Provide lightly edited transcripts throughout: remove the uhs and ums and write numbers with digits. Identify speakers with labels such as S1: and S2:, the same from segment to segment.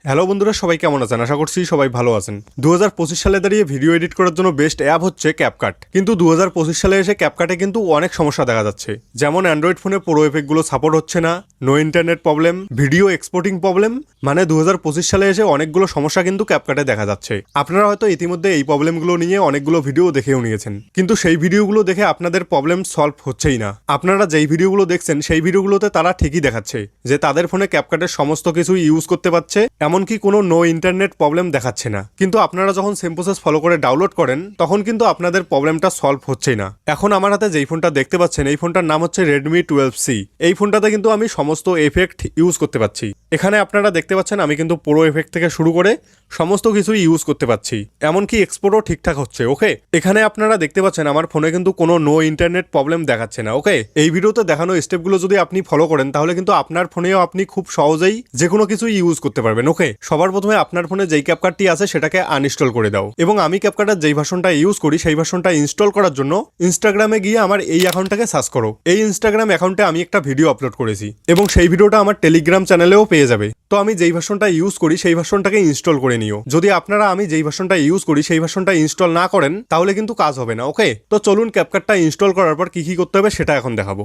S1: Hello বন্ধুরা, সবাই কেমন আছেন? আশা করছি সবাই ভালো আছেন। 2025 সালে দাঁড়িয়ে ভিডিও এডিট করার জন্য বেস্ট অ্যাপ হচ্ছে ক্যাপকাট। কিন্তু 2025 সালে এসে ক্যাপকাটে কিন্তু অনেক সমস্যা দেখা যাচ্ছে। যেমন অ্যান্ড্রয়েড ফোনে প্রো এফেক্টগুলো সাপোর্ট হচ্ছে না, no internet problem, video exporting problem. মানে 2025 সালে এসে অনেকগুলো সমস্যা কিন্তু ক্যাপকাটে দেখা যাচ্ছে। আপনারা হয়তো ইতিমধ্যে এই প্রবলেমগুলো নিয়ে অনেকগুলো ভিডিও দেখেও নিয়েছেন, কিন্তু সেই ভিডিওগুলো দেখে আপনাদের প্রবলেম সলভ হচ্ছেই না। আপনারা যেই ভিডিওগুলো দেখছেন সেই ভিডিওগুলোতে তারা ঠিকই দেখাচ্ছে যে তাদের ফোনে ক্যাপকাটের সমস্ত কিছু ইউজ করতে পারছে, এমনকি কোনো নো ইন্টারনেট প্রবলেম দেখাচ্ছে না। কিন্তু আপনারা যখন সেম প্রসেস ফলো করে ডাউনলোড করেন তখন কিন্তু আপনাদের প্রবলেমটা সলভ হচ্ছেই না। এখন আমার হাতে যেই ফোনটা দেখতে পাচ্ছেন এই ফোনটার নাম হচ্ছে Redmi 12C। এই ফোনটাতে কিন্তু আমি সমস্ত এফেক্ট ইউজ করতে পারছি। এখানে আপনারা দেখতে পাচ্ছেন আমি কিন্তু প্রো এফেক্ট থেকে শুরু করে সমস্ত কিছু ইউজ করতে পারছি, এমনকি এক্সপোর্টও ঠিকঠাক হচ্ছে। ওকে, এখানে আপনারা দেখতে পাচ্ছেন আমার ফোনে কিন্তু কোনো নো ইন্টারনেট প্রবলেম দেখাচ্ছে না। ওকে, এই ভিডিওতে দেখানো স্টেপগুলো যদি আপনি ফলো করেন তাহলে কিন্তু আপনার ফোনেও আপনি খুব সহজেই যে কোনো কিছু ইউজ করতে পারবেন। ওকে, সবার প্রথমে আপনার ফোনে যেই ক্যাপকাটটি আছে সেটাকে আনইনস্টল করে দাও, এবং আমি ক্যাপকাটের যেই ভার্সনটা ইউজ করি সেই ভার্সনটা ইনস্টল করার জন্য ইনস্টাগ্রামে গিয়ে আমার এই অ্যাকাউন্টটাকে সার্চ করো। এই ইনস্টাগ্রাম অ্যাকাউন্টে আমি একটা ভিডিও আপলোড করেছি এবং সেই ভিডিওটা আমার টেলিগ্রাম চ্যানেলেও পেয়ে যাবে। তো আমি যেই ভার্সনটা ইউজ করি সেই ভার্সনটাকে ইনস্টল করে নিও। যদি আপনারা আমি যেই ভার্সনটা ইউজ করি সেই ভার্সনটা ইনস্টল না করেন তাহলে কিন্তু কাজ হবে না। ওকে, তো চলুন ক্যাপকাটটা ইনস্টল করার পর কি করতে হবে সেটা এখন দেখাবো।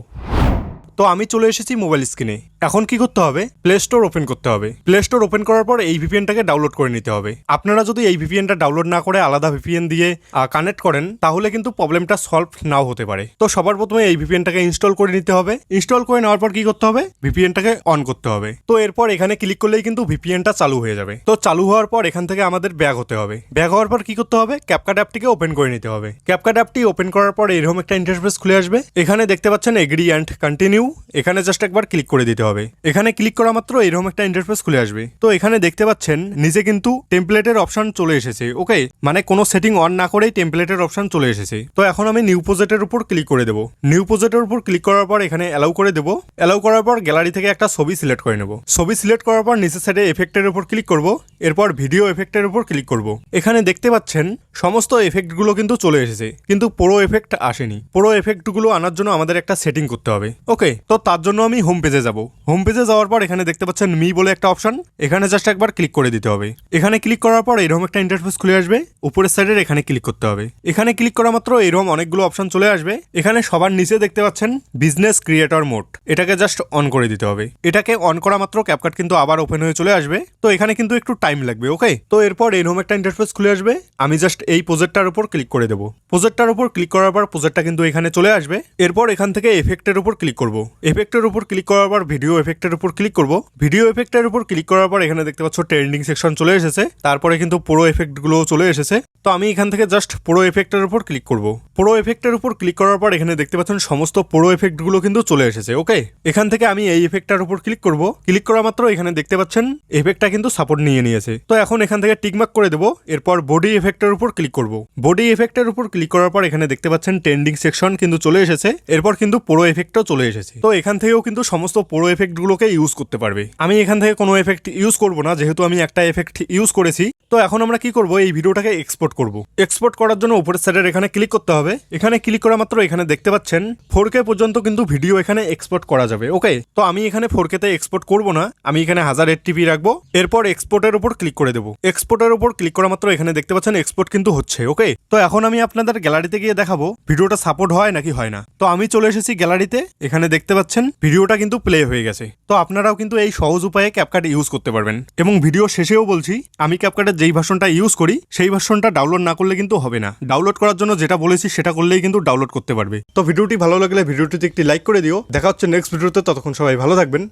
S1: তো আমি চলে এসেছি মোবাইল স্ক্রিনে। এখন কি করতে হবে? প্লে স্টোর ওপেন করতে হবে। প্লে স্টোর ওপেন করার পর এই ভিপিএনটাকে ডাউনলোড করে নিতে হবে। আপনারা যদি এই ভিপিএনটা ডাউনলোড না করে আলাদা ভিপিএন দিয়ে কানেক্ট করেন তাহলে কিন্তু প্রবলেমটা সলভ নাও হতে পারে। তো সবার প্রথমে এই ভিপিএনটাকে ইনস্টল করে নিতে হবে। ইনস্টল করে নেওয়ার পর কি করতে হবে? ভিপিএনটাকে অন করতে হবে। তো এরপর এখানে ক্লিক করলেই কিন্তু ভিপিএনটা চালু হয়ে যাবে। তো চালু হওয়ার পর এখান থেকে আমাদের ব্যাক হতে হবে। ব্যাক হওয়ার পর কি করতে হবে? ক্যাপকাট অ্যাপটিকে ওপেন করে নিতে হবে। ক্যাপকাট অ্যাপটি ওপেন করার পর এরকম একটা ইন্টারফেস খুলে আসবে। এখানে দেখতে পাচ্ছেন এগ্রি অ্যান্ড কন্টিনিউ, এখানে জাস্ট একবার ক্লিক করে দিতে হবে। এখানে ক্লিক করা মাত্র এরকম একটা ইন্টারফেস খুলে আসবে। তো এখানে দেখতে পাচ্ছেন নিচে কিন্তু টেমপ্লেটের অপশন চলে এসেছে। ওকে, মানে কোনো সেটিং অন না করেই টেমপ্লেটের অপশন চলে এসেছে। তো এখন আমি নিউ প্রজেক্টের উপর ক্লিক করে দেবো। নিউ প্রজেক্টের উপর ক্লিক করার পর এখানে অ্যালাউ করে দেবো। অ্যালাউ করার পর গ্যালারি থেকে একটা ছবি সিলেক্ট করে নেব। ছবি সিলেক্ট করার পর নিচের সাইডে এফেক্টের উপর ক্লিক করব। এরপর ভিডিও এফেক্টের উপর ক্লিক করব। এখানে দেখতে পাচ্ছেন সমস্ত এফেক্টগুলো কিন্তু চলে এসেছে, কিন্তু পুরো এফেক্ট আসেনি। পুরো এফেক্টগুলো আনার জন্য আমাদের একটা সেটিং করতে হবে। ওকে, তো তার জন্য আমি হোম পেজে যাব। হোম পেজে যাওয়ার পর এখানে দেখতে পাচ্ছেন মি বলে একটা অপশন, এখানে জাস্ট একবার ক্লিক করে দিতে হবে। এখানে ক্লিক করার পর এরকম একটা ইন্টারফেস খুলে আসবে। উপরের সাইডের এখানে ক্লিক করতে হবে। এখানে ক্লিক করা মাত্র এরকম অনেকগুলো অপশন চলে আসবে। এখানে সবার নিচে দেখতে পাচ্ছেন বিজনেস ক্রিয়েটর মোড, এটাকে জাস্ট অন করে দিতে হবে। এটাকে অন করা মাত্র ক্যাপকাট কিন্তু আবার ওপেন হয়ে চলে আসবে। তো এখানে কিন্তু একটু টাইম লাগবে। ওকে, তো এরপর এরকম একটা ইন্টারফেস খুলে আসবে। আমি জাস্ট এই প্রজেক্টটার উপর ক্লিক করে দেবো। প্রজেক্টটার উপর ক্লিক করার পর প্রজেক্টটা কিন্তু এখানে চলে আসবে। এরপর এখান থেকে এফেক্টের উপর ক্লিক করব। এফেক্টের উপর ক্লিক করার পর ভিডিও এফেক্টের উপর ক্লিক করব। ভিডিও এফেক্টের উপর ক্লিক করার পর এখানে দেখতে পাচ্ছ ট্রেন্ডিং সেকশন চলে এসেছে। তারপরে কিন্তু পুরো এফেক্টগুলো চলে এসেছে। তো আমি এখান থেকে জাস্ট পুরো এফেক্টের উপর ক্লিক করব। পুরো এফেক্টের উপর ক্লিক করার পর এখানে দেখতে পাচ্ছেন সমস্ত পুরো এফেক্টগুলো কিন্তু চলে এসেছে। ওকে, এখান থেকে আমি এই এফেক্টটার উপর ক্লিক করব। ক্লিক করা মাত্র এখানে দেখতে পাচ্ছেন এফেক্টটা কিন্তু সাপোর্ট নিয়ে নিয়েছে। তো এখন এখান থেকে টিকমার্ক করে দেবো। এরপর বডি এফেক্টের উপর ক্লিক করব। বডি এফেক্টের উপর ক্লিক করার পর এখানে দেখতে পাচ্ছেন ট্রেন্ডিং সেকশন কিন্তু চলে এসেছে। এরপর কিন্তু পুরো এফেক্টও চলে এসেছে। তো এখান থেকেও কিন্তু সমস্ত পুরো এফেক্টগুলোকে ইউজ করতে পারবে। আমি এখান থেকে কোনো এফেক্ট ইউজ করব না, যেহেতু আমি একটা এফেক্ট ইউজ করেছি। তো এখন আমরা কি করব? এই ভিডিওটাকে এক্সপোর্ট করব। এক্সপোর্ট করার জন্য উপরের সাইডের এখানে ক্লিক করতে হবে। এখানে ক্লিক করা মাত্র এখানে দেখতে পাচ্ছেন 4K পর্যন্ত কিন্তু ভিডিও এখানে এক্সপোর্ট করা যাবে। ওকে, তো আমি এখানে 4K তে এক্সপোর্ট করব না, আমি এখানে 1080p রাখবো। এরপর এক্সপোর্টের উপর ক্লিক করে দেবো। এক্সপোর্টের উপর ক্লিক করা মাত্র এখানে দেখতে পাচ্ছেন এক্সপোর্ট কিন্তু হচ্ছে। ওকে, তো এখন আমি আপনাদের গ্যালারিতে গিয়ে দেখাবো ভিডিওটা সাপোর্ট হয় নাকি হয় না। তো আমি চলে এসেছি গ্যালারিতে। এখানে দেখতে পাচ্ছেন ভিডিওটা কিন্তু প্লে হয়ে গেছে। তো আপনারাও কিন্তু এই সহজ উপায়ে ক্যাপকাট ইউজ করতে পারবেন। এবং ভিডিও শেষেও বলছি, আমি ক্যাপকাটের যেই ভার্সনটা ইউজ করি সেই ভার্সনটা ডাউনলোড না করলে কিন্তু হবে না। ডাউনলোড করার জন্য যেটা বলেছি সেটা করলেই কিন্তু ডাউনলোড করতে পারবে। তো ভিডিওটি ভালো লাগলে ভিডিওটিতে একটি লাইক করে দিও। দেখা হচ্ছে নেক্সট ভিডিওতে। ততক্ষণ সবাই ভালো থাকবেন।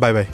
S1: Bye bye.